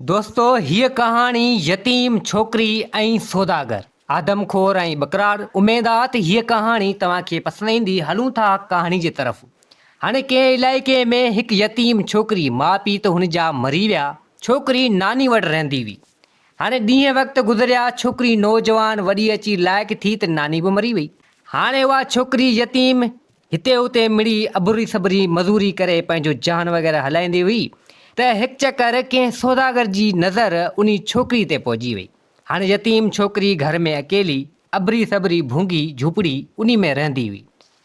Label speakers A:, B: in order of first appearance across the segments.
A: दोस्तों हीअ कहाणी यतीम छोकिरी ऐं सौदागर आदमखोर ऐं बकरार। उमेद आहे त हीअ कहाणी तव्हांखे पसंदि ईंदी। हलूं था कहाणी जे तरफ़। हाणे कंहिं इलाइक़े में हिकु यतीम छोकिरी, माउ पीउ त हुन जा मरी विया, छोकिरी नानी वटि रहंदी हुई। हाणे ॾींहं वक़्तु गुज़रिया, छोकिरी नौजवान वॾी अची लाइक़ु थी त नानी बि मरी वई। हाणे उहा छोकिरी यतीम हिते हुते मिड़ी अबरी सबरी मज़ूरी करे पंहिंजो जान वग़ैरह हलाईंदी हुई त हिकु चकर कंहिं सौदागर जी नज़र उन छोकिरी ते पहुची वई। हाणे यतीम छोकिरी घर में अकेली अबरी सबरी भूंगी झूपड़ी उन में रहंदी हुई।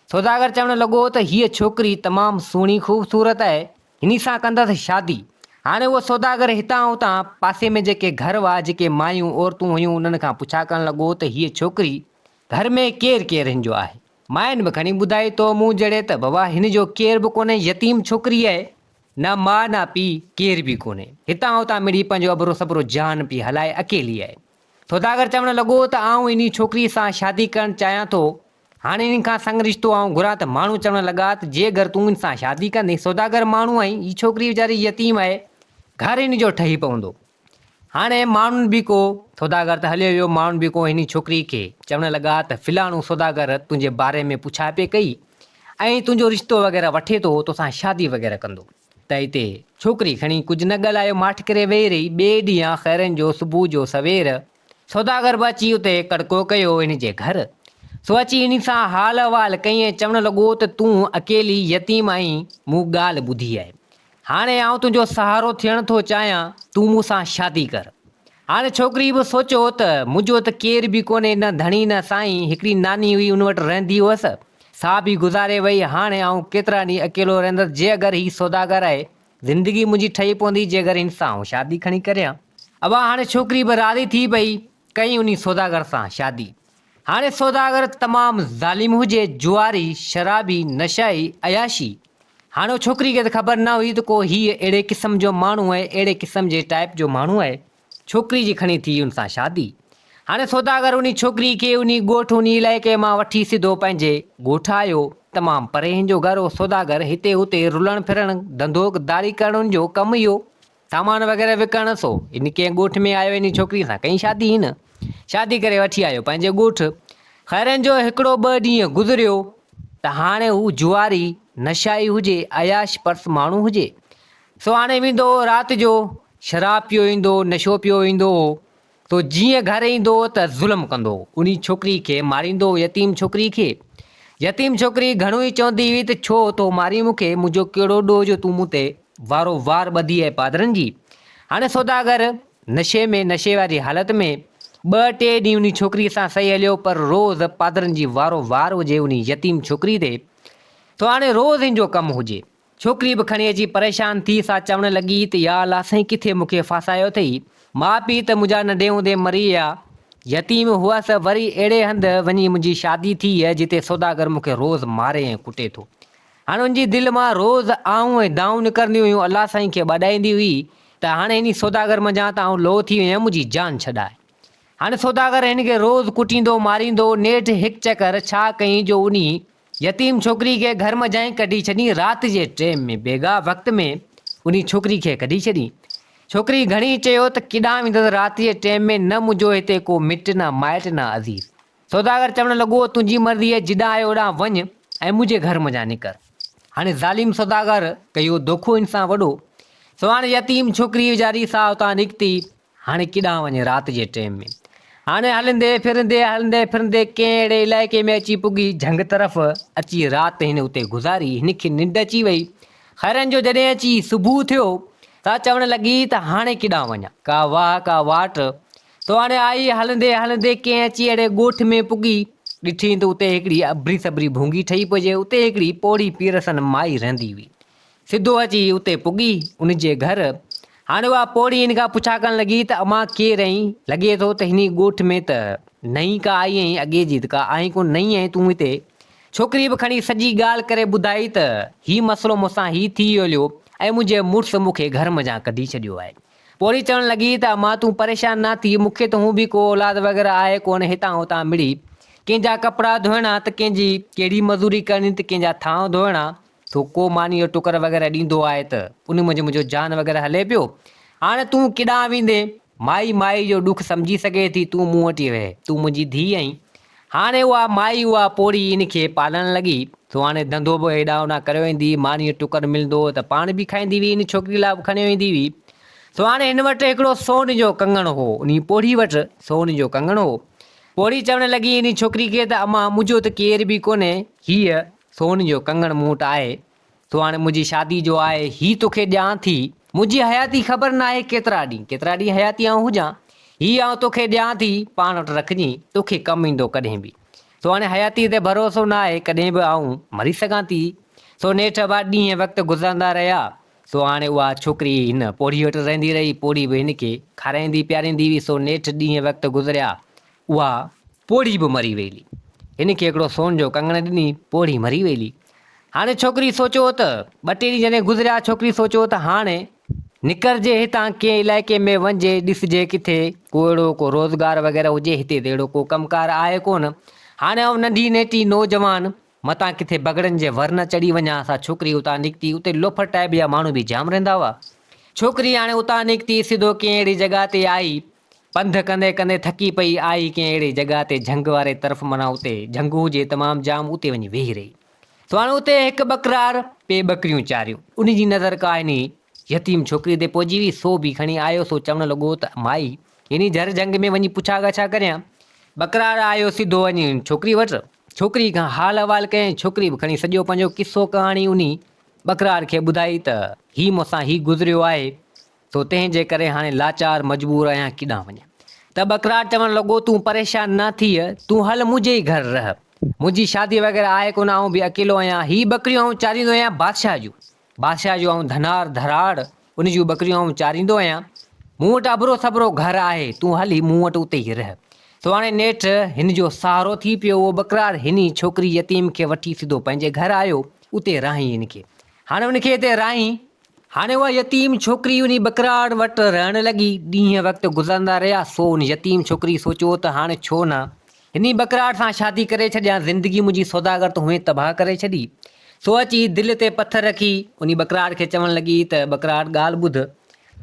A: सौदागर चवणु लॻो त हीअ छोकिरी तमामु सुहिणी ख़ूबसूरत आहे, हिन सां कंदसि शादी। हाणे उहो सौदागर हितां हुतां पासे में जेके घर हुआ, जेके मायूं औरतूं हुयूं, उन्हनि खां पुछा करणु लॻो त हीअ छोकिरी घर में केरु केरु हिन जो आहे। मायुनि बि खणी ॿुधाई तो मूं जहिड़े त बाबा हिन जो केरु बि कोन्हे, यतीम छोकिरी आहे, न माउ न पीउ केरु बि कोन्हे, हितां हुतां मिड़ी पंहिंजो अबरो सबरो जान पई हलाए, अकेली आहे। सौदागर चवणु लॻो त आउं इन छोकिरीअ सां शादी करणु चाहियां थो। हाणे इन्हनि खां संग रिश्तो आउं घुरां त माण्हू चवणु लॻा त जे अगरि तूं इन सां शादी कंदे, सौदागर माण्हू आहीं, हीअ छोकिरी वीचारी यतीम आहे, घर इन जो ठही पवंदो। हाणे माण्हुनि बि को सौदागर त हलियो वियो, माण्हुनि बि को हिन छोकिरी खे चवणु लॻा त फिलाणो सौदागर तुंहिंजे बारे में पुछा पे कई ऐं तुंहिंजो रिश्तो वग़ैरह वठे थो, तोसां शादी वग़ैरह कंदो। त हिते छोकिरी खणी कुझु न ॻाल्हायो, माठ करे वेही रही। ॿिए ॾींहुं खैरनि जो सुबुह जो सवेर सौदागर बि अची उते कड़को कयो हिन जे घर। सो अची हिन सां हाल अहिवाल कईं, चवणु लॻो त तूं अकेली यतीम आहीं, मूं ॻाल्हि ॿुधी आहे। हाणे आउं तुंहिंजो सहारो थियणु थो चाहियां, तूं मूंसां शादी कर। हाणे छोकिरी बि सोचियो त मुंहिंजो त केरु बि कोन्हे, न धणी न साईं, हिकिड़ी नानी हुई उन वटि रहंदी हुअसि, सा बि गुज़ारे वई। हाणे आउं केतिरा ॾींहं अकेलो रहंदसि, जे अगरि हीअ सौदागर आहे, ज़िंदगी मुंहिंजी ठही पवंदी जे अगरि हिन सां शादी खणी करियां। अब हाणे छोकिरी बि राज़ी थी पई, कई उन सौदागर सां शादी। हाणे सौदागर तमामु ज़ालिम हुजे, जुआरी, शराबी, नशाई, अयाशी। हाणे छोकिरी खे त ख़बर न हुई त को हीअ अहिड़े क़िस्म जो माण्हू आहे, अहिड़े क़िस्म जे टाइप जो माण्हू आहे। छोकिरी जी खणी थी हुन सां शादी। हाणे सौदागर उन छोकिरी खे उन ॻोठ उन इलाइक़े मां वठी सिधो पंहिंजे ॻोठ आयो। तमामु परे हिन जो घर हो। सौदागर हिते हुते रुलणु फिरणु, धंधो दारी करण जो कमु इहो, सामान वग़ैरह विकिणणु। सो इन कंहिं ॻोठ में आयो, इन छोकिरी सां कई शादी। हिन शादी करे वठी आयो पंहिंजे ॻोठ। खैरनि जो हिकिड़ो ॿ ॾींहं गुज़रियो त हाणे हू जुआरी, नशाई हुजे, अयाश पर्स माण्हू हुजे। सो हाणे वेंदो राति जो, शराब पियो ईंदो, नशो पियो ईंदो। तो जीअं घर ईंदो त ज़ुल्म कंदो, उन छोकिरी खे मारींदो, यतीम छोकिरी खे। यतीम छोकिरी घणो ई चवंदी हुई त छो तो मारी मूंखे, मुंहिंजो कहिड़ो ॾोह जो तूं मूं ते वारो वार ॿधी आहे पादरनि जी। हाणे सौदागर नशे में, नशे वारी हालत में 2-3 ॾींहं उन छोकिरीअ सां सही हलियो, पर रोज़ पादरनि जी वारो वार हुजे उन यतीम छोकिरी ते। तो हाणे रोज़ हिन जो कमु हुजे। छोकिरी बि खणी अची परेशान थी, सा चवणु लॻी त या अल्लाह साईं, किथे मूंखे फासायो अथई, माउ पीउ त मुंहिंजा नंढे हूंदे मरी विया, यतीम हुअसि, वरी अहिड़े हंधि वञी मुंहिंजी शादी थी आहे जिते सौदागर मूंखे रोज़ मारे ऐं कुटे थो। हाणे उनजी दिलि मां रोज़ आऊं ऐं दाऊं निकिरंदियूं हुयूं, अल्लाह साईं खे ॿाॾाईंदी हुई त हाणे हिन सौदागर मंझां त आऊं लो थी वञा, मुंहिंजी जान छॾाए। हाणे सौदागर हिन खे रोज़ कुटींदो, मारींदो। नेठि हिकु चकर छा कयईं जो उन यतीम छोकिरी खे घर मंझां ई कढी छॾी। राति जे टाइम में, बेगा वक़्त में उन छोकिरी खे कढी छॾी। छोकिरी घणी चयो त केॾां वेंदसि राति जे टाइम में, न मुंहिंजो हिते को मिट, न माइट, न अज़ीज़। सौदागर चवणु लॻो तुंहिंजी मर्ज़ी आहे, जिॾां आहे ओॾां वञ ऐं मुंहिंजे घर मंझां निकर। हाणे ज़ालिम सौदागर कयो दोखो हिन सां वॾो। सो हाणे यतीम छोकिरी वीचारी सा हुतां निकिती, हाणे केॾां वञे राति जे टाइम में। हाणे हलंदे फिरंदे कंहिं अहिड़े इलाइक़े में अची पुगी, झंग तरफ़ अची राति हिन उते गुज़ारी। हिनखे निंड अची वई। खैरनि जो जॾहिं अची सुबुह थियो, सा चवणु लॻी त हाणे केॾां वञा, का वाह का वाट। तो हाणे आई हलंदे कंहिं अची अहिड़े ॻोठ में पुगी, ॾिठी त उते हिकिड़ी अबरी सबरी भूंगी ठही पइजे, उते हिकिड़ी पोड़ी पीरसन माई रहंदी हुई। सिधो अची उते पुगी उन जे घर। हाणे उहा पोड़ी हिन खां पुछा करणु लॻी त अमां केरु आहीं, लॻे थो त हिन ॻोठ में त नई का आई आहीं, अॻे जी त का आई कोन, नई आहीं तूं हिते। छोकिरी बि खणी सॼी ॻाल्हि करे ॿुधाई त हीउ मसइलो मूंसां हीउ थी हलियो ऐं मुंहिंजे मुड़ुसु मूंखे घर मंझां कढी छॾियो आहे। पोड़ी चवणु लॻी त अमां तूं परेशान न थी, मूंखे त हूं बि को औलाद वग़ैरह आहे कोन, हितां हुतां मिड़ी कंहिंजा कपिड़ा धोइणा त कंहिंजी कहिड़ी मज़ूरी करणी त कंहिंजा थांव धोइणा। तो को मानी जो टुकर वग़ैरह ॾींदो आहे त उन मुंहिंजो जान वग़ैरह हले पियो। हाणे तूं केॾांहुं वेंदे, माई माई जो ॾुख सम्झी सघे थी, तूं मूं वटि ई रहे, तूं मुंहिंजी धीउ आहीं। हाणे उहा माई उहा पोड़ी इन खे पालण लॻी। सो हाणे धंधो बि हेॾां होॾां करे वेंदी, मानीअ टुकर मिलंदो त पाण बि खाईंदी हुई, इन छोकिरी लाइ बि खणी वेंदी हुई। सो हाणे हिन वटि हिकिड़ो सोन जो कंगण हो, उन पोड़ी वटि सोन जो कंगण हो। पोड़ी चवण लॻी इन छोकिरी खे त अम्मा मुंहिंजो त केर बि कोन्हे, हीअ सोन जो कंगण मूं वटि आहे। सो हाणे मुंहिंजी शादी जो आहे, ही तोखे ॾियां थी। मुंहिंजी हयाती ख़बर न आहे केतिरा ॾींहं हयाती आऊं हुजां, हीअ आउं तोखे ॾियां थी, पाण वटि रखिजांइ, तोखे कमु ईंदो कॾहिं बि। सो हाणे हयातीअ ते भरोसो न आहे, कॾहिं बि आऊं मरी सघां थी। सो नेठि ॿ ॾींहं वक़्तु गुज़रंदा रहिया। सो हाणे उहा छोकिरी हिन पोड़ी वटि रहंदी रही, पोड़ी बि हिन खे खाराईंदी पीआरींदी हुई। सो नेठि ॾींहं वक़्तु गुज़रिया, उहा पोड़ी बि मरी वेली। हिन खे हिकिड़ो सोन जो कंगण ॾिनी, पोड़ी मरी वेली। हाणे छोकिरी सोचियो त 2-3 ॾींहं जॾहिं गुज़रिया, छोकिरी सोचियो त हाणे निकिरजे हितां, कंहिं इलाइक़े में वञिजे, ॾिसजे किथे को अहिड़ो को रोज़गार वग़ैरह हुजे, हिते त अहिड़ो को कमुकार आहे कोन। हाणे आउं नंढी नेटी नौजवान मतां किथे बगड़नि जे वर न चढ़ी वञा। असां छोकिरी उतां निकिती, उते लोफर टाइप जा माण्हू बि जाम रहंदा हुआ। छोकिरी हाणे उतां निकिती, सिधो कंहिं अहिड़ी जॻह ते आई, पंधु कंदे कंदे थकी पई आई कंहिं अहिड़ी जॻह ते, झंग वारे तरफ़, माना उते झंग हुजे तमामु जाम, उते वञी वेही रही। सो हाणे उते हिकु बकरार पे ॿकरियूं चारियूं, उन जी नज़र का हिनी यतीम छोकिरी ते पहुची हुई। सो बि खणी आयो। सो चवणु लॻो त माई हिन झर झंग में वञी पुछा ॻाछा करियां। बकरार आयो सिधो वञी छोकिरी वटि, छोकिरी खां हाल अहिवाल कयईं। छोकिरी बि खणी सॼो पंहिंजो किसो कहाणी उन बकरार खे ॿुधाई त ही मूंसां ही गुज़रियो आहे, सो तंहिंजे करे हाणे लाचार मजबूर आहियां, केॾांहुं वञां। त बकरार चवणु लॻो तूं परेशान न थिए, तूं हल मुंहिंजे ई घर रह, मुंहिंजी शादी वग़ैरह आहे कोन, आउं बि अकेलो आहियां। ही ॿकरियूं आउं चारींदो आहियां बादशाह जूं आउं धनार धराड़, उन जूं ॿकरियूं आउं चारींदो आहियां। मूं वटि अबरो सबरो घर आहे, तूं हली मूं वटि उते ई रह। सो हाणे नेठि हिन जो सहारो थी पियो उहो बकरार, हिन छोकिरी यतीम खे वठी सिधो पंहिंजे घर आयो, उते रहाईं हिन खे। हाणे उनखे हिते रहाईं। हाणे उहा यतीम छोकिरी उन बकरार वटि रहण लॻी। ॾींहं वक़्तु गुज़रंदा रहिया। सो उन यतीम छोकिरी सोचियो त हाणे छो न हिन बकरार सां शादी करे छॾियां, ज़िंदगी मुंहिंजी सौदागर त हुए तबाह करे छॾी। सो अची दिलि ते पथर रखी उन बकरार खे चवणु लॻी त बकरार ॻाल्हि ॿुध,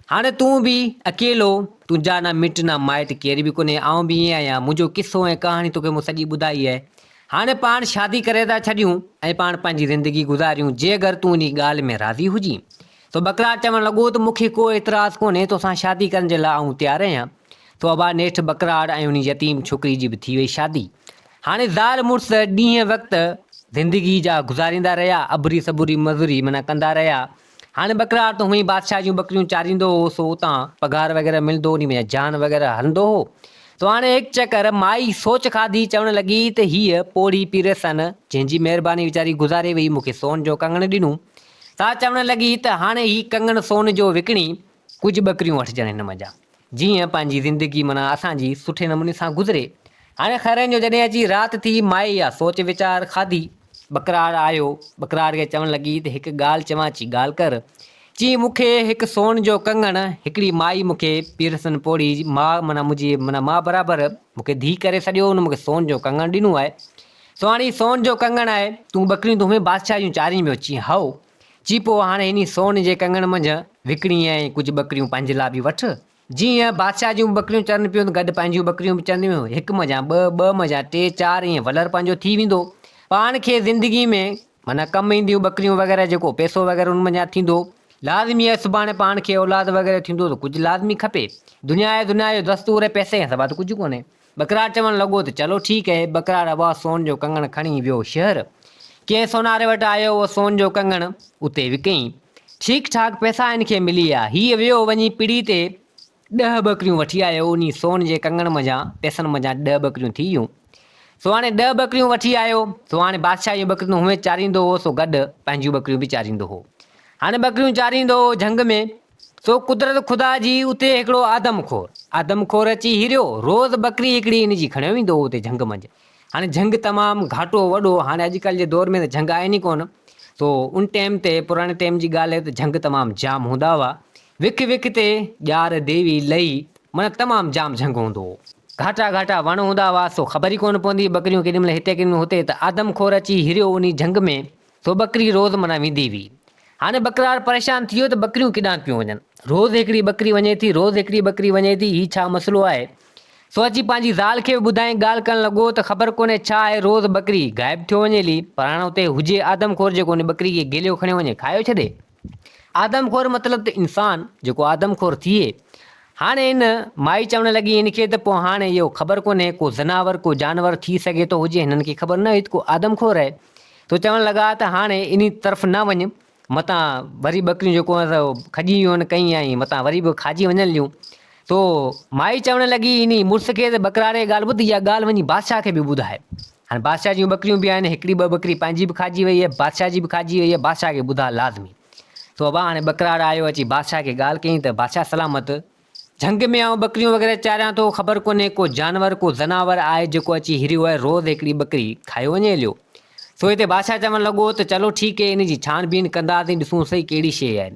A: हाणे तूं बि अकेलो, तुंहिंजा न मिट न माइट केर बि कोन्हे, आउं बि ईअं आहियां। मुंहिंजो किसो ऐं कहाणी तोखे मूं सॼी ॿुधाई आहे। हाणे पाण शादी करे था छॾियूं ऐं पाण पंहिंजी ज़िंदगी गुज़ारियूं, जे अगरि तूं उन ॻाल्हि में राज़ी हुजी। सो बकरार चवणु लॻो त मूंखे को एतिराज़ु कोन्हे, तोसां शादी करण जे लाइ आउं तयारु आहियां। सो अबा नेठि बकरार ऐं उन यतीम छोकिरी जी बि थी वई शादी। हाणे ज़ाल मुड़ुस ॾींहं वक़्तु ज़िंदगी जा गुज़ारींदा रहिया, अबरी सबुरी मज़ूरी माना कंदा रहिया। हाणे बकरार त हुअईं बादशाह जूं ॿकरियूं चारींदो हो, सो उतां पघार वग़ैरह मिलंदो, उन में जान वग़ैरह हलंदो हो। सो हाणे हिकु चकर माई सोच खाधी, चवणु लॻी त हीअ पोड़ी पीरसन जंहिंजी महिरबानी वीचारी गुज़ारे वई, मूंखे सोन जो कंगण ॾिनो। सा चवणु लॻी त हाणे ही कंगण सोन जो विकिणी कुझु ॿकरियूं वठिजनि हिन मज़ा, जीअं पंहिंजी ज़िंदगी माना असांजी सुठे नमूने सां गुज़रे। हाणे ख़ैरनि जो जॾहिं अची राति थी, माई इहा सोच वीचार खाधी। बकरार आयो, बकरार खे चवणु लॻी त हिकु ॻाल्हि चवां थी, ॻाल्हि कर। चई मूंखे हिकु सोन जो कंगण हिकिड़ी माई मूंखे पीरसन पोड़ी मां माना मुंहिंजी माना मां बराबरि मूंखे धीउ करे छॾियो, हुन मूंखे सोन जो कंगण ॾिनो आहे। सो हाणे सोन जो कंगण आहे, तूं ॿकरियूं तूं बादशाह जूं चारीं में अची हओ। चई पोइ हाणे हिन सोन जे कंगण मंझि विकिणी ऐं कुझु ॿकरियूं पंहिंजे लाइ बि वठि। जीअं बादशाह जूं ॿकरियूं चरनि पियूं, गॾु पंहिंजियूं ॿकरियूं बि चरंदियूं, हिकु मञा ॿ मञा 3 4, ईअं वलर पंहिंजो थी वेंदो। पाण खे ज़िंदगी में माना कमु ईंदियूं ॿकरियूं वग़ैरह, जेको पैसो वग़ैरह उन मञा थींदो। लाज़मी आहे सुभाणे पाण खे औलाद वग़ैरह थींदो त कुझु लाज़मी खपे। दुनिया जो दस्तूर ऐं पैसे जे सवाइ त कुझु कोन्हे। बकरार चवणु लॻो त चलो ठीकु आहे। बकरार अबा सोन जो कंगण खणी वियो शहर। कंहिं सोनारे वटि आयो उहो सोन जो कंगण, उते विकईं। ठीकु ठाक पैसा हिन खे मिली विया। हीअ वियो वञी पीढ़ी ते 10 ॿकरियूं वठी आयो, उन सोन जे कंगण मञा पैसनि मञा 10 ॿकरियूं थी वियूं। सो हाणे 10 ॿकरियूं वठी आयो। सो हाणे बादशाह जूं ॿकरियूं हुए चारींदो हो, सो गॾु पंहिंजियूं ॿकरियूं बि चारींदो हो। हाणे ॿकरियूं चारींदो हो झंग में। सो कुदरत ख़ुदा जी उते हिकिड़ो आदमखोर अची हिरियो। रोज़ ॿकरी हिकिड़ी इन जी खणियो वेंदो हो उते झंग मंझि। हाणे झंग तमामु घाटो वॾो, हाणे अॼुकल्ह जे दौर में त झंग आहिनि ई कोन। सो उन टाइम ते पुराणे टाइम जी ॻाल्हि आहे त झंग तमामु जाम हूंदा हुआ। विख विख ते ॼार देवी लही, माना तमामु जाम झंग हूंदो हो। घाटा वण हूंदा हुआ। सो ख़बर ई कोन पवंदी ॿकरियूं केॾीमहिल हिते केॾीमहिल हुते, त आदमखोर अची हिरियो उन झंग में। सो ॿकरी रोज़ माना वेंदी हुई। हाणे बकरार परेशान थी वियो त बकरियूं किॾां पियूं वञनि, रोज़ हिकिड़ी बकरी वञे थी, रोज़ हिकिड़ी बकरी वञे थी, हीउ छा मसइलो आहे। सो अची पंहिंजी ज़ाल खे बि ॿुधाई, ॻाल्हि करणु लॻो त ख़बर कोन्हे छा आहे, रोज़ बकरी गाइब थियो वञे हली, पर हाणे हुते हुजे आदमखोर जेको उन बकरी खे गेलियो खणी वञे खायो छॾे। आदमखोर मतिलबु त इंसानु जेको आदमखोर थिए। हाणे हिन माई चवणु लॻी हिनखे त पोइ हाणे इहो ख़बर कोन्हे को ज़नावर को जानवर थी सघे थो हुजे, हिननि खे ख़बर न हुई त को आदमखोर आहे। तो चवणु लॻा त हाणे इन तरफ़ न वञु, मतां वरी बकरियूं जेको आहे खॼी वियूं आहिनि कई आई, मतां वरी बि खाजी वञनि लियूं। तो माई चवणु लॻी इन मुड़ुस खे त बकरार जी ॻाल्हि ॿुध, इहा ॻाल्हि वञी बादशाह खे बि ॿुधाए। हाणे बादशाह जूं बकरियूं बि आहिनि, हिकिड़ी ॿ बकरी पंहिंजी बि खाजी वई आहे, बादशाह जी बि खाजी वई आहे, बादशाह खे ॿुधा लाज़मी। तो अबा हाणे बकरार आयो, अची बादशाह खे ॻाल्हि कयईं त बादशाह सलामत, झंग में आऊं बकरियूं वग़ैरह चारियां थो, ख़बर कोन्हे को जानवर को ज़नावर आहे जेको अची हिरियो आहे, रोज़ हिकिड़ी बकरी खायो वञे हलियो। सो हिते बादशाह चवणु लॻो त चलो ठीकु आहे, इन जी छानबीन कंदासीं, ॾिसूं सही कहिड़ी शइ आहे।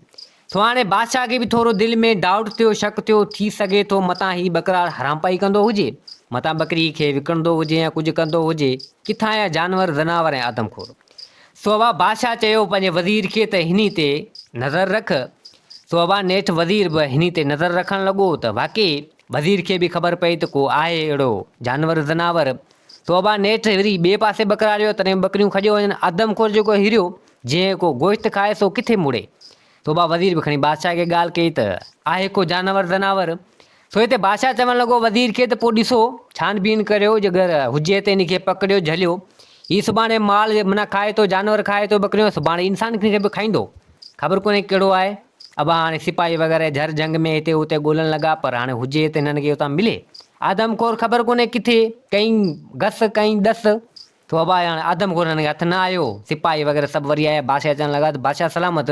A: सो हाणे बादशाह खे बि थोरो दिलि में डाउट थियो, शक थियो, थी सघे थो मतां हीउ बकरार हरामपाई कंदो हुजे, मतां बकरी खे विकिणंदो हुजे या कुझु कंदो हुजे, किथां या जानवर ज़नावर ऐं आदमखोर। सो अबा बादशाह चयो पंहिंजे वज़ीर खे त हिन ते नज़र रख। सो अबा नेठि वज़ीर बि हिन ते नज़र रखणु लॻो त वाक़ई वज़ीर खे बि ख़बर पई त को आहे अहिड़ो जानवर ज़नावर। तो अबा नेठि वरी ॿिए पासे बकरार वियो, तॾहिं बकरियूं खॼो वञनि, आदमखोर जेको हिरियो जंहिं को गोश्त खाए सो किथे मुड़े। तो अबा वज़ीर बि खणी बादशाह खे ॻाल्हि कई त आहे को जानवर ज़नावर। सो हिते बादशाह चवणु लॻो वज़ीर खे त पोइ ॾिसो छानबीन करियो, जेकर हुजे त इनखे पकड़ियो झलियो, हीउ सुभाणे माल माना खाए थो, जानवर खाए थो बकरियूं, सुभाणे इंसान खे बि खाईंदो, ख़बर कोन्हे कहिड़ो आहे। अबा हाणे सिपाही वग़ैरह झर जंग में हिते हुते ॻोल्हणु लॻा, पर हाणे हुजे त हिननि खे उतां मिले। आदमखोर ख़बर कोन्हे किथे, कई घस कई दस। तो अबा हाणे आदमखोरनि खे हथु न आयो, सिपाही वग़ैरह सभु वरी आया, बादशाह चवणु लॻा त बादशाह सलामत,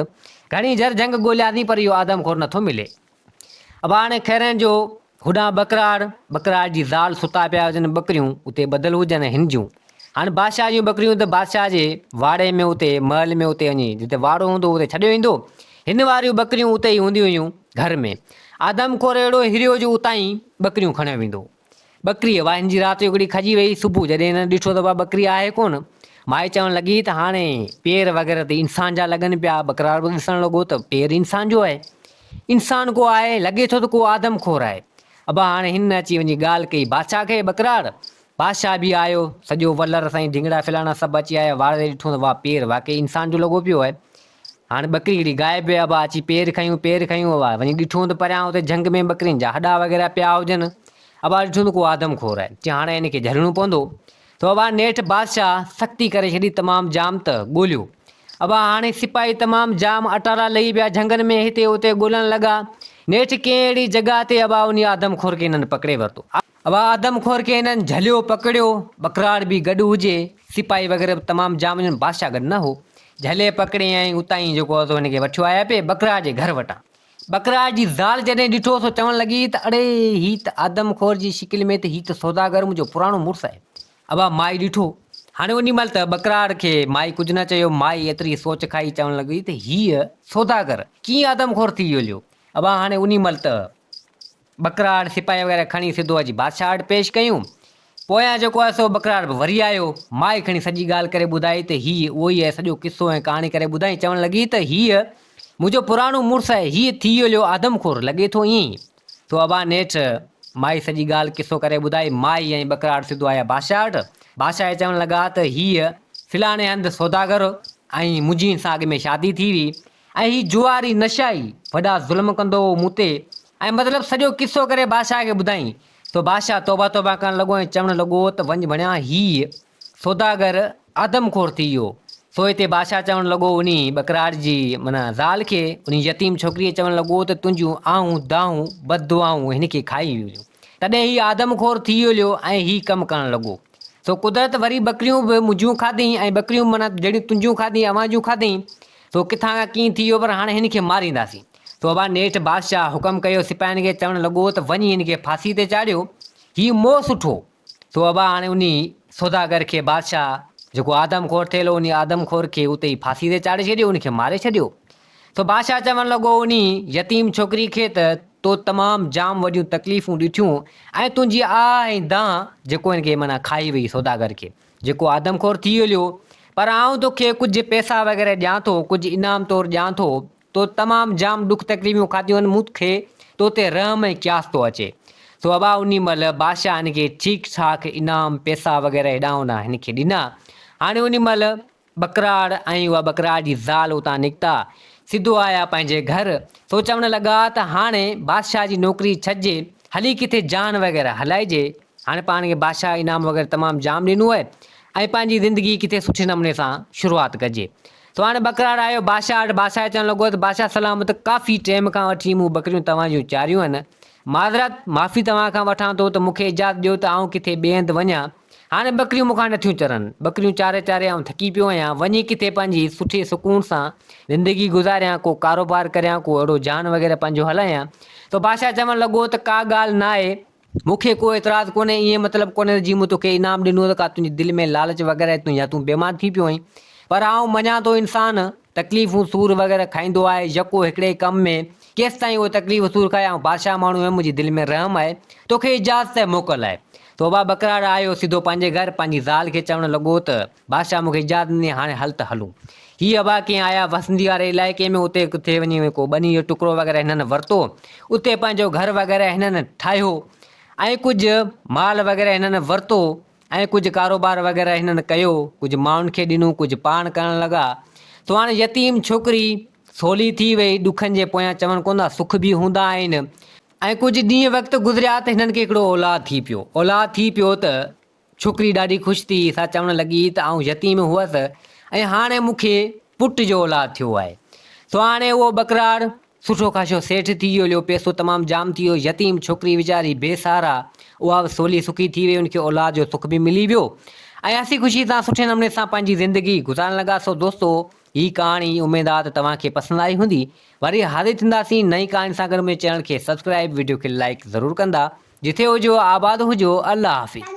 A: घणी झर जंग ॻोल्हियासीं पर इहो आदमखोर नथो मिले। अबा हाणे खैरनि जो होॾां बकरार जी ज़ाल सुता पिया हुजनि, बकरियूं उते ॿधल हुजनि हिन जूं। हाणे बादशाह जूं बकरियूं त बादशाह जे वाड़े में उते महल में उते वञी जिते वाड़ो हूंदो उते छॾियो ईंदो, हिन वारियूं बकरियूं उते ई हूंदियूं हुयूं घर में। आदमखोर अहिड़ो हिरियो जो उतां ई बकरियूं खणियो वेंदो। बकरी वाह हिन जी राति जो हिकिड़ी खॼी वई, सुबुह जॾहिं हिन ॾिठो त बकरी आहे कोन, माई चवणु लॻी त हाणे पेर वग़ैरह त इंसान जा लॻनि पिया। बकरार बि ॾिसणु लॻो त पेर इंसान जो आहे, इंसान को आहे, लॻे थो त को आदमखोर आहे। अबा हाणे हिन अची वञी ॻाल्हि कई बादशाह खे, बकरार। बादशाह बि आयो, सॼो वलर साईं ढिंगड़ा फिलाणा सभु अची आया, वारे ॾिठो त वाह पेर वाक़ई इंसान जो लॻो पियो आहे। हाणे बकरी हिकिड़ी गाइब आहे, अबा अची पेर खयूं अबा वञी ॾिठो त परियां हुते जंग में बकरियुनि जा हॾा वग़ैरह पिया हुजनि। अबा ॾिठो त को आदमखोर आहे, चई हाणे हिनखे झलणो पवंदो। तो अबा नेठि बादशाह सख़्ती करे छॾी तमामु जाम त ॻोल्हियो। अबा हाणे सिपाही तमामु जाम अटारा लही पिया झंगनि में, हिते हुते ॻोल्हणु लॻा। नेठि कंहिं अहिड़ी जॻह ते अबा उन आदमखोर खे हिननि पकिड़े वरितो। अबा आदमखोर खे हिननि झलियो पकड़ियो, बकरार बि गॾु हुजे, सिपाही वग़ैरह बि तमामु जाम हुजनि, बादशाह गॾु न हो। झले पकिड़े ऐं उतां ई जेको आहे हिनखे वठियो आया पिए बकरार जे घर वटां। बकरार जी ज़ाल जॾहिं ॾिठो सो चवणु लॻी त अड़े हीउ त आदमखोर जी शिकिल में त हीउ त सौदागर मुंहिंजो पुराणो मुड़ुसु आहे। अबा माई ॾिठो, हाणे उन महिल त बकरार खे माई कुझु न चयो, माई एतिरी सोच खाई चवणु लॻी त हीअ सौदागर कीअं आदमखोर थी वियो हलियो। अबा हाणे उन महिल त बकरार सिपाही वग़ैरह खणी सिधो अची बादशाह वटि पेश कयूं। पोयां जेको आहे सो बकरार बि वरी आयो, माई खणी सॼी ॻाल्हि करे ॿुधाई त हीअ उहो ई आहे, सॼो किसो ऐं कहाणी करे ॿुधाई। चवणु लॻी त हीअ मुंहिंजो पुराणो मुड़ुसु आहे, हीअ थी वियो हलियो आदमखोर, लॻे थो ईअं ई। तो अबा नेठि माई सॼी ॻाल्हि किसो करे ॿुधाई, माई ऐं बकरार सिधो आया बादशाह वटि। बादशाह चवणु लॻा त हीअ फिलाणे हंधि सौदागर ऐं मुंहिंजी सां अॻ में शादी थी हुई, ऐं हीअ जुआरी नशाई वॾा ज़ुल्म कंदो हो मूं ते, ऐं मतिलबु सॼो किसो करे बादशाह खे ॿुधाई। तो बादशाह तौबा तौबा करणु लॻो ऐं चवणु लॻो त वञ वञा हीअ सौदागर आदमखोर थी वियो। सो हिते बादशाह चवणु लॻो उन बकरार जी माना ज़ाल खे, उन यतीम छोकिरीअ चवणु लॻो त तुंहिंजूं आऊं दाऊं बददुआऊं हिनखे खाई वियूं, तॾहिं हीउ आदमखोर थी वियो हलियो ऐं हीउ कमु करणु लॻो। सो कुदरत वरी बकरियूं बि मुंहिंजूं खाधई ऐं बकरियूं माना जहिड़ियूं तुंहिंजूं खाधई अवां खाधई, सो किथां खां कीअं थी वियो, पर हाणे हिनखे मारींदासीं। तो अबा नेठि बादशाह हुकम कयो सिपाहियुनि खे, चवणु लॻो त वञी हिनखे फांसी ते चाढ़ियो, हीउ मोह सुठो। तो अबा हाणे उन सौदागर खे बादशाह जेको आदमखोर थियल उन आदमखोर खे उते ई फांसी ते चाढ़े छॾियो, उनखे मारे छॾियो। तो बादशाह चवणु लॻो उन यतीम छोकिरी खे त तो तमामु जाम वॾियूं तकलीफ़ूं ॾिठियूं ऐं तुंहिंजी आह ऐं दाह जेको हिनखे माना खाई वई सौदागर खे, जेको आदमखोर थी वियो पर आऊं तोखे कुछ पैसा वग़ैरह ॾियां थो, कुछ इनाम तौरु ॾियां थो, तो तमामु जाम दुख तकलीफ़ूं खाधियूं आहिनि, मूंखे तो ते रहम ऐं क़यास थो अचे। सो अबा उन महिल बादशाह हिन खे ठीकु ठाक इनाम पैसा वग़ैरह हेॾां होॾां हिन खे ॾिना। हाणे उन महिल बकराड़ ऐं उहा बकराड़ जी ज़ाल उतां निकिता, सिधो आया पंहिंजे घर। सो चवणु लॻा त हाणे बादशाह जी नौकिरी छॾिजे, हली किथे जान वग़ैरह हलाइजे। हाणे पाण खे बादशाह इनाम वग़ैरह तमामु जाम ॾिनो आहे ऐं पंहिंजी ज़िंदगी किथे सुठे नमूने सां शुरूआति कजे। तो हाणे बकराड़ आयो बादशाह वटि, बादशाह चवणु लॻो त बादशाह सलामत, काफ़ी टाइम खां वठी मूं बकरियूं तव्हां जूं चारियूं आहिनि, माज़रत माफ़ी तव्हां खां वठां थो त मूंखे इजाज़त ॾियो त आऊं किथे ॿिए हंधि वञा। हाणे बकरियूं मूंखां नथियूं चरनि, बकरियूं चारे चारे आऊं थकी पियो आहियां, वञी किथे पंहिंजी सुठे सुकून सां ज़िंदगी गुज़ारियां, को कारोबार करियां, को अहिड़ो जान वग़ैरह पंहिंजो हलायां। तो बादशाह चवणु लॻो त का ॻाल्हि न आहे, मूंखे को एतिराज़ु कोन्हे, ईअं मतिलबु कोन्हे जीअं मूं तोखे इनाम ॾिनो त का तुंहिंजी दिलि में लालच वग़ैरह तूं या तूं बीमार थी पियो आहीं। पर आऊं मञां थो इंसानु तकलीफ़ूं सूर वग़ैरह खाईंदो आहे, यको हिकिड़े कम में केसि ताईं उहो तकलीफ़ सूर खाए, ऐं बादशाह माण्हू आहे, मुंहिंजी दिलि में रहम आहे, तोखे इजाज़त मोकल आहे। तो अबा बकराड़ आयो सिधो पंहिंजे घर, पंहिंजी ज़ाल खे चवणु लॻो त बादशाह मूंखे इजाज़त ॾिनी, हाणे हल त हलूं। हीअ अबा कीअं आया वसंदी वारे इलाइक़े में, उते किथे वञी को ॿनी जो टुकड़ो वग़ैरह हिननि वरितो, उते पंहिंजो घर वग़ैरह हिननि ठाहियो ऐं कुझु माल वग़ैरह हिननि वरितो ऐं कुझु कारोबार वग़ैरह हिननि कयो, कुझु माण्हुनि खे ॾिनूं, कुझु पाण करणु लॻा। तो हाणे यतीम छोकिरी सवली थी वई, ॾुखनि जे पोयां चवनि कोन था सुख बि हूंदा आहिनि। ऐं कुझु ॾींहं वक़्तु गुज़रिया त हिननि खे हिकिड़ो औलाद थी पियो। औलाद थी पियो त छोकिरी ॾाढी ख़ुशि थी, सा चवणु लॻी त आऊं यतीम हुअसि ऐं हाणे मूंखे पुट जो औलाद थियो आहे। सो हाणे उहो बकराड़ सुठो ख़ासो सेठ थी वियो, लियो पैसो तमामु जाम थी वियो, यतीम छोकिरी वीचारी बेसहारा, उहा बि सवली सुखी थी वई, उनखे औलाद जो सुख बि मिली वियो ऐं हसी ख़ुशी सां सुठे नमूने सां पंहिंजी ज़िंदगी गुज़ारण लॻा। सो दोस्तो, हीअ कहाणी उमेद आहे त तव्हांखे पसंदि आई हूंदी। वरी हाज़िर थींदासीं नई कहाणी सां गॾु। में चैनल खे सब्सक्राइब, वीडियो खे लाइक ज़रूरु कंदा। जिथे हुजो आबाद हुजो, अल्लाह हाफ़िज़।